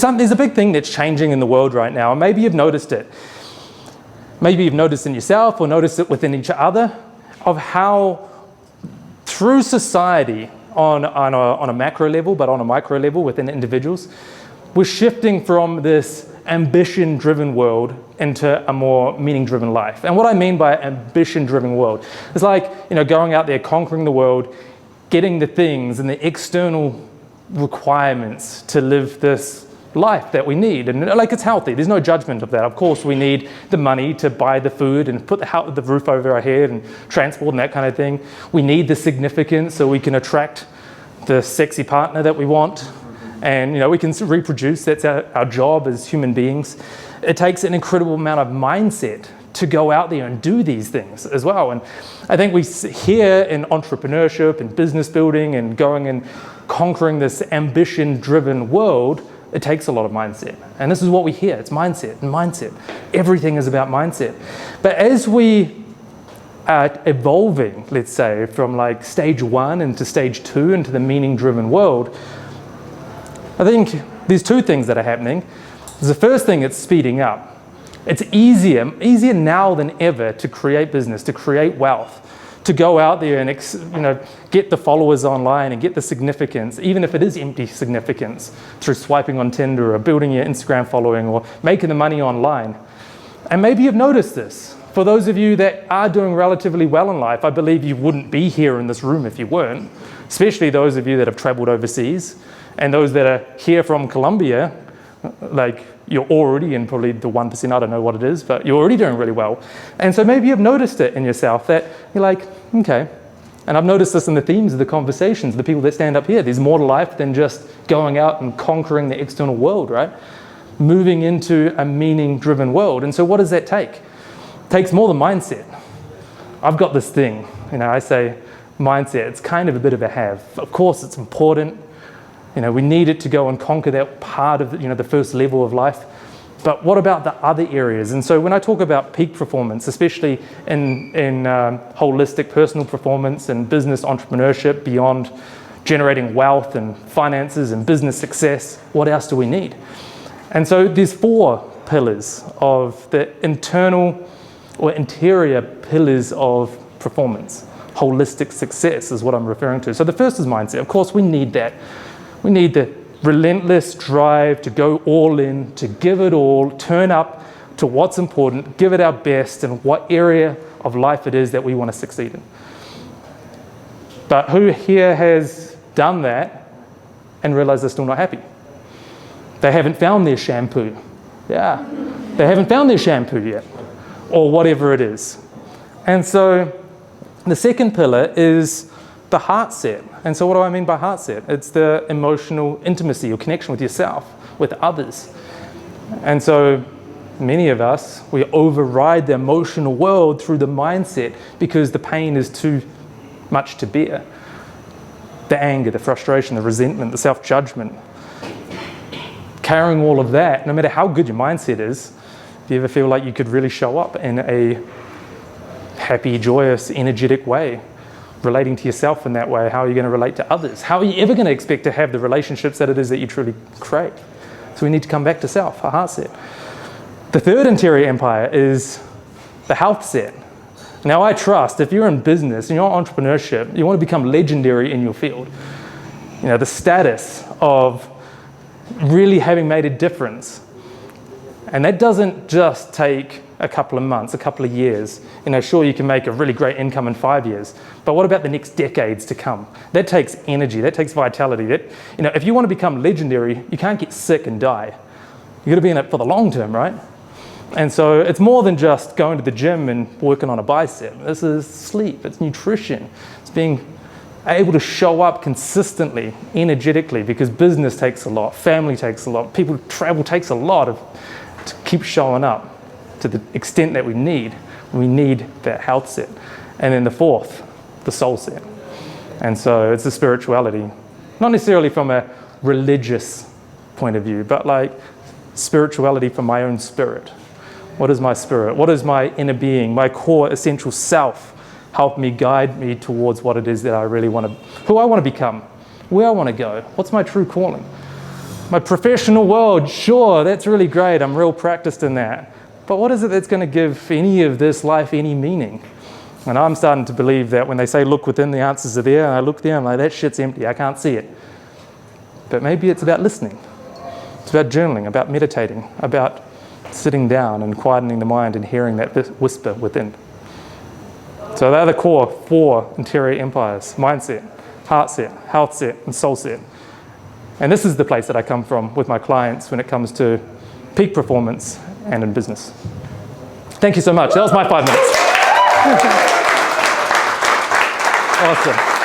There's a big thing that's changing in the world right now, and maybe you've noticed it. Maybe you've noticed in yourself or noticed it within each other, of how through society on a macro level, but on a micro level within individuals, we're shifting from this ambition-driven world into a more meaning-driven life. And what I mean by ambition-driven world is like, going out there, conquering the world, getting the things and the external requirements to live this life that we need. And like, it's healthy. There's no judgment of that. Of course, we need the money to buy the food and put the roof over our head and transport and that kind of thing. We need the significance so we can attract the sexy partner that we want. And, we can reproduce. That's our job as human beings. It takes an incredible amount of mindset to go out there and do these things as well. And I think we hear in entrepreneurship and business building and going and conquering this ambition-driven world, it takes a lot of mindset. And this is what we hear. It's mindset and mindset. Everything is about mindset. But as we are evolving, let's say, from like stage 1 into stage 2 into the meaning-driven world, I think there's 2 things that are happening. The first thing, it's speeding up. It's easier now than ever to create business, to create wealth, to go out there and get the followers online and get the significance, even if it is empty significance, through swiping on Tinder or building your Instagram following or making the money online. And maybe you've noticed this. For those of you that are doing relatively well in life, I believe you wouldn't be here in this room if you weren't, especially those of you that have traveled overseas and those that are here from Colombia. Like, you're already in probably the 1%, I don't know what it is, but you're already doing really well. And so maybe you've noticed it in yourself that you're like, okay. And I've noticed this in the themes of the conversations, the people that stand up here. There's more to life than just going out and conquering the external world, right? Moving into a meaning-driven world. And so what does that take? It takes more than mindset. I've got this thing, I say mindset, it's kind of a bit of a have. Of course, it's important. We need it to go and conquer that part of the first level of life. But what about the other areas? And so when I talk about peak performance, especially in holistic personal performance and business entrepreneurship beyond generating wealth and finances and business success, what else do we need? And so there's 4 pillars of the internal or interior pillars of performance. Holistic success is what I'm referring to. So the first is mindset. Of course, we need that. We need the relentless drive to go all in, to give it all, turn up to what's important, give it our best in what area of life it is that we want to succeed in. But who here has done that and realized they're still not happy? They haven't found their shampoo. Yeah, they haven't found their shampoo yet, or whatever it is. And so the second pillar is the heart set. And so what do I mean by heart set? It's the emotional intimacy or connection with yourself, with others. And so many of us, we override the emotional world through the mindset because the pain is too much to bear. The anger, the frustration, the resentment, the self-judgment. Carrying all of that, no matter how good your mindset is, do you ever feel like you could really show up in a happy, joyous, energetic way? Relating to yourself in that way, how are you going to relate to others? How are you ever going to expect to have the relationships that it is that you truly crave? So we need to come back to self, a heart set. The third interior empire is the health set. Now I trust if you're in business and you're in entrepreneurship, you want to become legendary in your field. The status of really having made a difference. And that doesn't just take a couple of months, a couple of years. Sure, you can make a really great income in 5 years, but what about the next decades to come? That takes energy, that takes vitality. If you want to become legendary, you can't get sick and die. You've got to be in it for the long term, right? And so it's more than just going to the gym and working on a bicep. This is sleep, it's nutrition, it's being able to show up consistently, energetically, because business takes a lot, family takes a lot, people travel takes a lot to keep showing up to the extent that we need. We need that health set. And then the fourth, the soul set. And so it's the spirituality, not necessarily from a religious point of view, but like spirituality from my own spirit. What is my spirit? What is my inner being, my core essential self? Help me, guide me towards what it is that I really want to, who I want to become, where I want to go, what's my true calling. My professional world, sure, that's really great. I'm real practiced in that. But what is it that's going to give any of this life any meaning? And I'm starting to believe that when they say look within, the answers are there, and I look there, I'm like, that shit's empty, I can't see it. But maybe it's about listening. It's about journaling, about meditating, about sitting down and quietening the mind and hearing that whisper within. So they're the core 4 interior empires: mindset, heart set, health set, and soul set. And this is the place that I come from with my clients when it comes to peak performance and in business. Thank you so much. That was my 5 minutes. Awesome.